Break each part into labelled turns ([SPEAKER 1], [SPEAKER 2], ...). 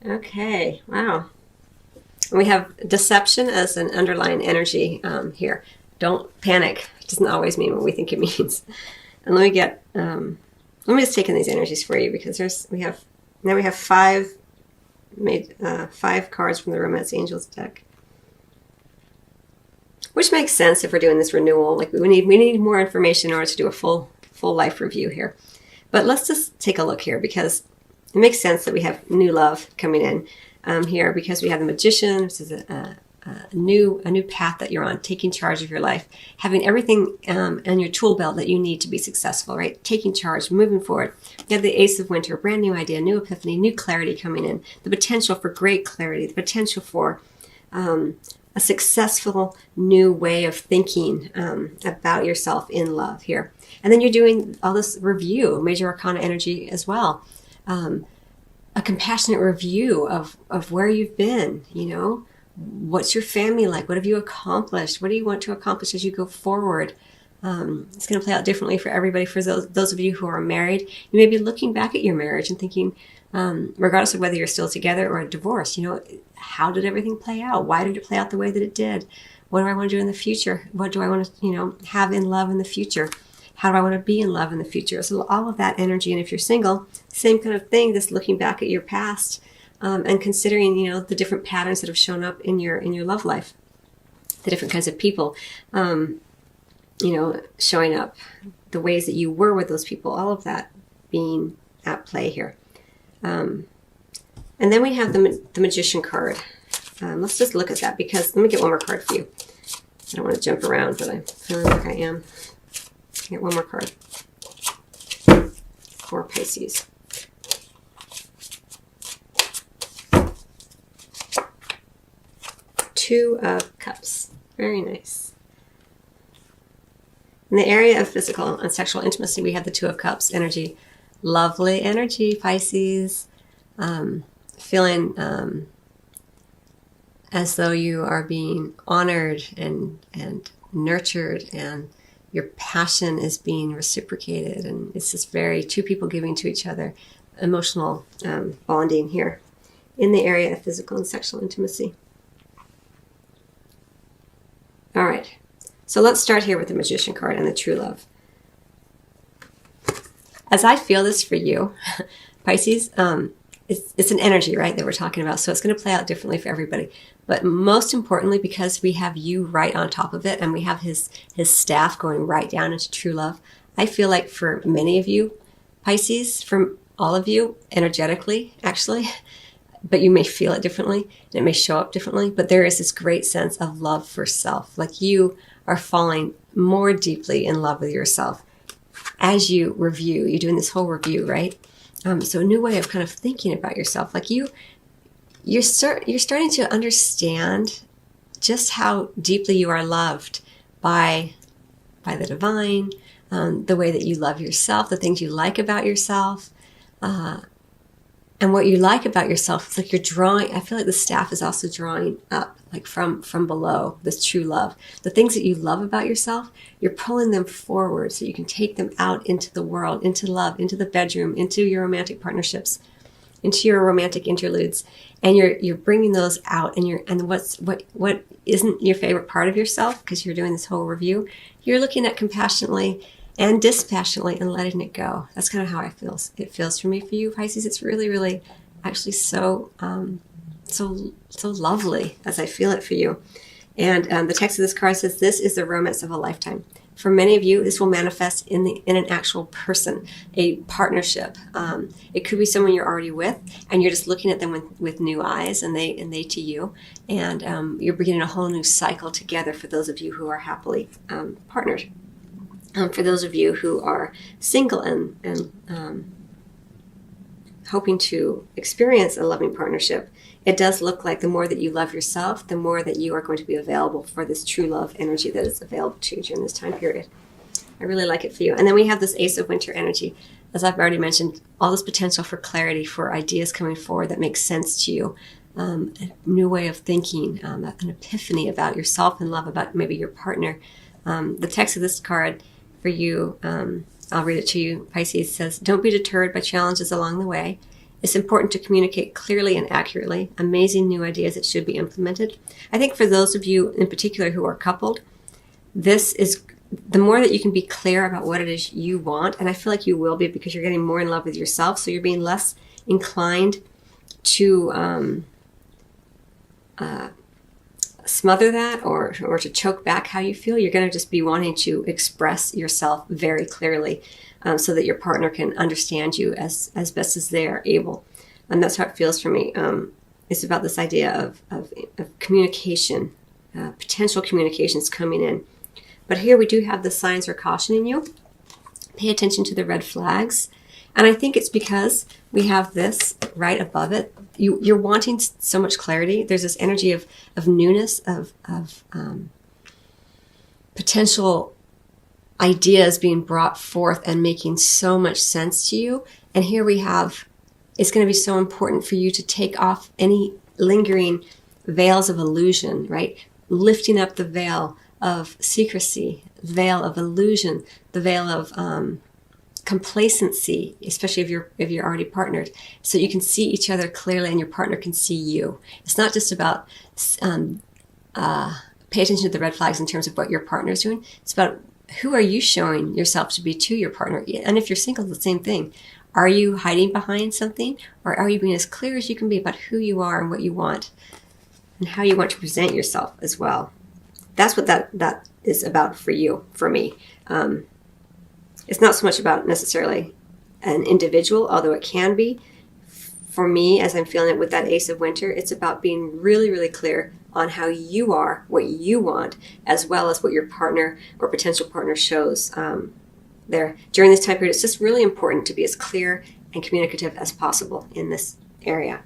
[SPEAKER 1] Okay, wow. We have deception as an underlying energy here. Don't panic. It doesn't always mean what we think it means. And let me just take in these energies for you because we have five cards from the Romance Angels deck. Which makes sense if we're doing this renewal. Like we need more information in order to do a full life review here. But let's just take a look here because it makes sense that we have new love coming in here because we have the Magician. This is a new path that you're on, taking charge of your life, having everything in your tool belt that you need to be successful, right? Taking charge, moving forward. You have the Ace of Winter, brand new idea, new epiphany, new clarity coming in, the potential for great clarity, the potential for a successful new way of thinking about yourself in love here. And then you're doing all this review, major arcana energy as well. A compassionate review of where you've been, you know. What's your family like? What have you accomplished? What do you want to accomplish as you go forward? It's going to play out differently for everybody. For those of you who are married, you may be looking back at your marriage and thinking, regardless of whether you're still together or divorced, you know, how did everything play out? Why did it play out the way that it did? What do I want to do in the future? What do I want to, you know, have in love in the future? How do I want to be in love in the future? So all of that energy. And if you're single, same kind of thing, just looking back at your past and considering, you know, the different patterns that have shown up in your love life, the different kinds of people, you know, showing up, the ways that you were with those people, all of that being at play here. And then we have the Magician card. Let's just look at that because let me get one more card for you. I don't want to jump around, but I'm feeling like I am. Get one more card for Pisces. Two of Cups. Very nice. In the area of physical and sexual intimacy, we have the Two of Cups energy. Lovely energy, Pisces. Feeling as though you are being honored and nurtured, and your passion is being reciprocated, and it's just very two people giving to each other, emotional bonding here in the area of physical and sexual intimacy. All right, so let's start here with the Magician card and the true love. As I feel this for you, Pisces, it's an energy, right, that we're talking about. So it's going to play out differently for everybody. But most importantly, because we have you right on top of it and we have his staff going right down into true love, I feel like for many of you, Pisces, from all of you, energetically, actually, but you may feel it differently and it may show up differently, but there is this great sense of love for self. Like you are falling more deeply in love with yourself as you review. You're doing this whole review, right? So a new way of kind of thinking about yourself. Like you're starting to understand just how deeply you are loved by the divine, the way that you love yourself, the things you like about yourself. And what you like about yourself, it's like you're drawing, I feel like the staff is also drawing up, like from below, this true love. The things that you love about yourself, you're pulling them forward so you can take them out into the world, into love, into the bedroom, into your romantic partnerships, into your romantic interludes. And you're bringing those out, and what isn't your favorite part of yourself, because you're doing this whole review, you're looking at compassionately and dispassionately and letting it go. That's kind of how it feels for me for you, Pisces. It's really, really actually so lovely as I feel it for you. And the text of this card says, this is the romance of a lifetime. For many of you, this will manifest in an actual person, a partnership. It could be someone you're already with, and you're just looking at them with new eyes, and they to you. And you're beginning a whole new cycle together for those of you who are happily partnered. For those of you who are single and hoping to experience a loving partnership, it does look like the more that you love yourself, the more that you are going to be available for this true love energy that is available to you during this time period. I really like it for you. And then we have this Ace of Winter energy. As I've already mentioned, all this potential for clarity, for ideas coming forward that make sense to you, a new way of thinking, an epiphany about yourself and love, about maybe your partner. The text of this card for you, I'll read it to you, Pisces, says, don't be deterred by challenges along the way. It's important to communicate clearly and accurately. Amazing new ideas that should be implemented. I think for those of you in particular who are coupled, this is the more that you can be clear about what it is you want, and I feel like you will be because you're getting more in love with yourself, so you're being less inclined to smother that or to choke back how you feel. You're going to just be wanting to express yourself very clearly so that your partner can understand you as best as they are able. And that's how it feels for me. It's about this idea of communication, potential communications coming in. But here we do have the signs are cautioning you. Pay attention to the red flags. And I think it's because we have this right above it. You're wanting so much clarity. There's this energy of newness, of potential ideas being brought forth and making so much sense to you. And here we have, it's going to be so important for you to take off any lingering veils of illusion, right? Lifting up the veil of secrecy, the veil of illusion, the veil of complacency, especially if you're already partnered, so you can see each other clearly and your partner can see you. It's not just about pay attention to the red flags in terms of what your partner is doing. It's about who are you showing yourself to be to your partner. And if you're single, the same thing. Are you hiding behind something, or are you being as clear as you can be about who you are and what you want and how you want to present yourself as well? That's what that is about for you, for me. It's not so much about necessarily an individual, although it can be. For me, as I'm feeling it with that Ace of Winter, it's about being really, really clear on how you are, what you want, as well as what your partner or potential partner shows there. During this time period, it's just really important to be as clear and communicative as possible in this area.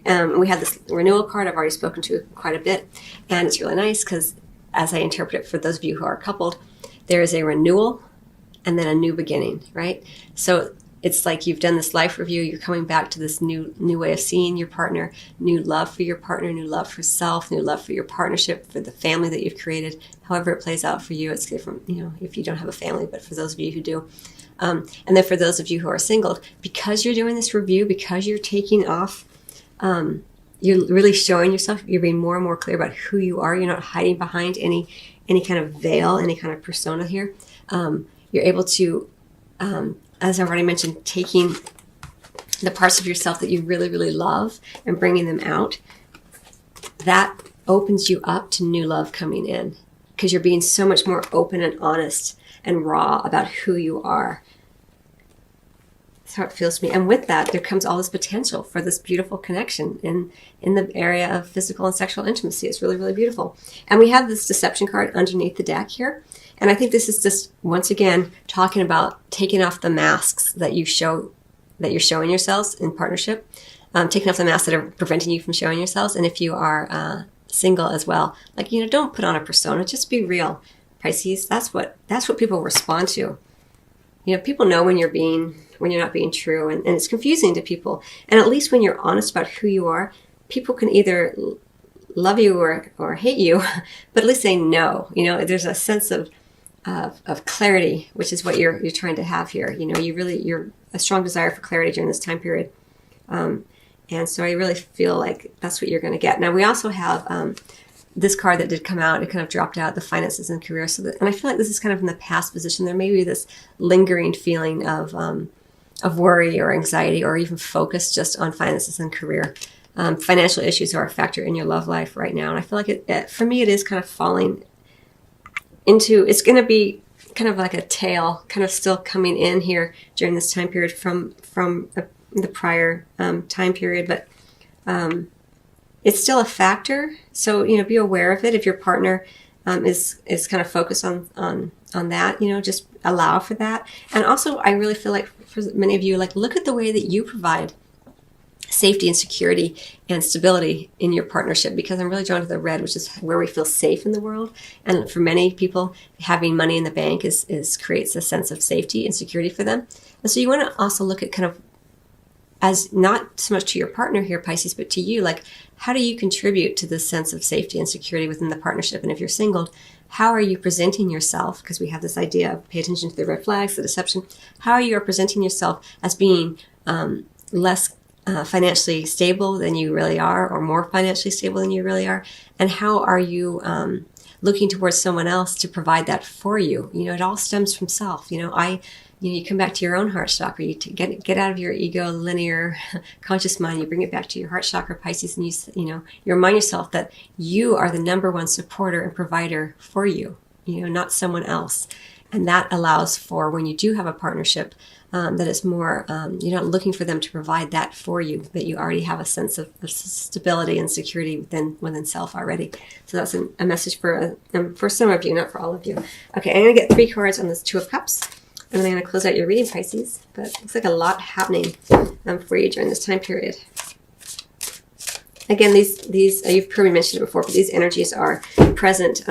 [SPEAKER 1] We have this renewal card I've already spoken to quite a bit, and it's really nice because as I interpret it for those of you who are coupled, there is a renewal and then a new beginning, right? So it's like you've done this life review, you're coming back to this new way of seeing your partner, new love for your partner, new love for self, new love for your partnership, for the family that you've created, however it plays out for you. It's different, if you don't have a family, but for those of you who do. And then for those of you who are single, because you're doing this review, because you're taking off, you're really showing yourself, you're being more and more clear about who you are. You're not hiding behind any kind of veil, any kind of persona here. You're able to, as I already mentioned, taking the parts of yourself that you really, really love and bringing them out. That opens you up to new love coming in because you're being so much more open and honest and raw about who you are. That's how it feels to me. And with that, there comes all this potential for this beautiful connection in the area of physical and sexual intimacy. It's really, really beautiful. And we have this deception card underneath the deck here. And I think this is just, once again, talking about taking off the masks that you're showing yourselves in partnership, taking off the masks that are preventing you from showing yourselves. And if you are single as well, don't put on a persona, just be real, Pisces. That's what people respond to. People know when you're not being true, and it's confusing to people. And at least when you're honest about who you are, people can either love you or hate you, but at least they know. There's a sense of clarity, which is what you're trying to have here. You're a strong desire for clarity during this time period. And so I really feel like that's what you're going to get. Now we also have this card that did come out. It kind of dropped out, the finances and career. And I feel like this is kind of in the past position. There may be this lingering feeling of worry or anxiety or even focus just on finances and career. Financial issues are a factor in your love life right now. And I feel like for me, it is kind of falling into, it's going to be kind of like a tail kind of still coming in here during this time period from the prior time period, but it's still a factor. So, be aware of it. If your partner is kind of focused on that, just allow for that. And also, I really feel like for many of you, look at the way that you provide safety and security and stability in your partnership, because I'm really drawn to the red, which is where we feel safe in the world. And for many people, having money in the bank creates a sense of safety and security for them. And so you want to also look at kind of, as not so much to your partner here, Pisces, but to you, how do you contribute to this sense of safety and security within the partnership? And if you're single, how are you presenting yourself? Because we have this idea of pay attention to the red flags, the deception. How are you presenting yourself as being less financially stable than you really are, or more financially stable than you really are? And how are you looking towards someone else to provide that for you? You know, it all stems from self. You know, you come back to your own heart chakra. You get out of your ego linear conscious mind. You bring it back to your heart chakra, Pisces, and you remind yourself that you are the #1 supporter and provider for you. You know, not someone else. And that allows for, when you do have a partnership, that it's more, you're not looking for them to provide that for you, that you already have a sense of stability and security within self already. So that's a message for some of you, not for all of you. Okay, I'm going to get 3 cards on this Two of Cups, and then I'm going to close out your reading, Pisces. But it looks like a lot happening for you during this time period. Again, these you've probably mentioned it before, but these energies are present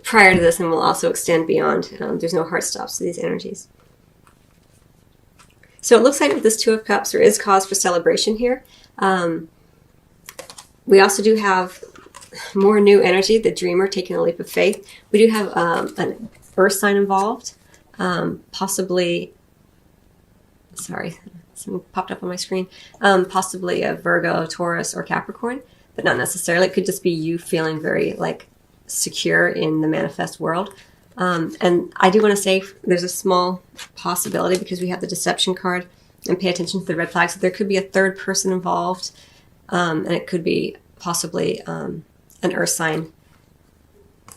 [SPEAKER 1] prior to this, and will also extend beyond. There's no hard stops to these energies. So it looks like with this Two of Cups, there is cause for celebration here. We also do have more new energy, the dreamer taking a leap of faith. We do have an earth sign involved, possibly, sorry, something popped up on my screen, possibly a Virgo, Taurus, or Capricorn, but not necessarily. It could just be you feeling very like secure in the manifest world. And I do want to say there's a small possibility, because we have the deception card, and pay attention to the red flags, that there could be a third person involved, and it could be possibly an earth sign.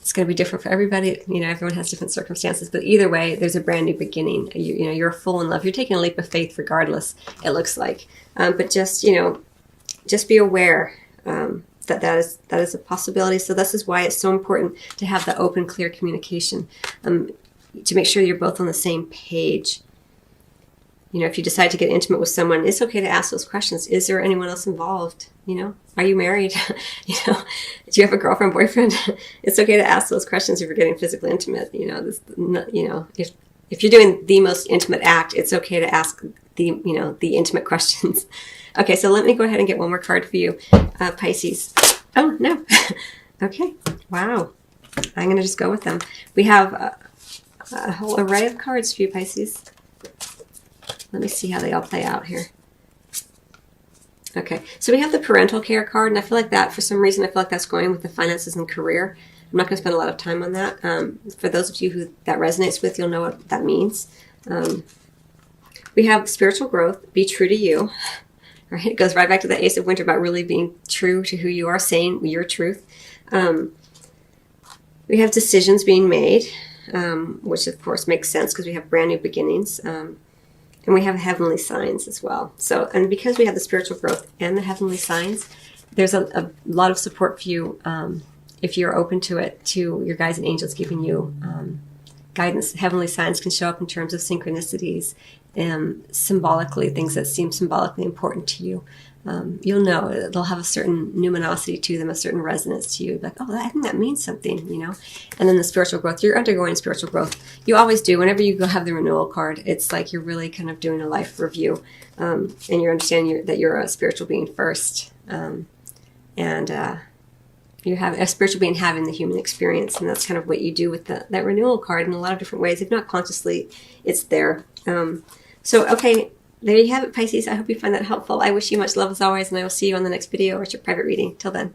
[SPEAKER 1] It's going to be different for everybody. You know, everyone has different circumstances, but either way, there's a brand new beginning. You know, you're full in love. You're taking a leap of faith regardless, it looks like. But just, you know, just be aware that is a possibility. So this is why it's so important to have the open, clear communication, to make sure you're both on the same page. You know, if you decide to get intimate with someone, it's okay to ask those questions. Is there anyone else involved? You know, are you married? You know, do you have a girlfriend, boyfriend? It's okay to ask those questions if you're getting physically intimate. You know, if you're doing the most intimate act, it's okay to ask the intimate questions. Okay, so let me go ahead and get one more card for you, Pisces. Oh, no. Okay. Wow. I'm going to just go with them. We have a whole array of cards for you, Pisces. Let me see how they all play out here. Okay, so we have the parental care card, and I feel like that, for some reason, I feel like that's going with the finances and career. I'm not going to spend a lot of time on that. For those of you who that resonates with, you'll know what that means. We have spiritual growth, be true to you. Right? It goes right back to the Ace of Winter about really being true to who you are, saying your truth. We have decisions being made, which of course makes sense because we have brand new beginnings. And we have heavenly signs as well. So, and because we have the spiritual growth and the heavenly signs, there's a lot of support for you, if you're open to it, to your guides and angels giving you guidance. Heavenly signs can show up in terms of synchronicities and symbolically, things that seem symbolically important to you. You'll know they'll have a certain numinosity to them, a certain resonance to you. Like, oh, I think that means something, you know. And then the spiritual growth, you're undergoing spiritual growth. You always do. Whenever you go have the renewal card, it's like you're really kind of doing a life review, and you're understanding that you're a spiritual being first, and you have a spiritual being having the human experience, and that's kind of what you do with that renewal card in a lot of different ways. If not consciously, it's there. So, okay. There you have it, Pisces. I hope you find that helpful. I wish you much love as always, and I will see you on the next video or at your private reading. Till then.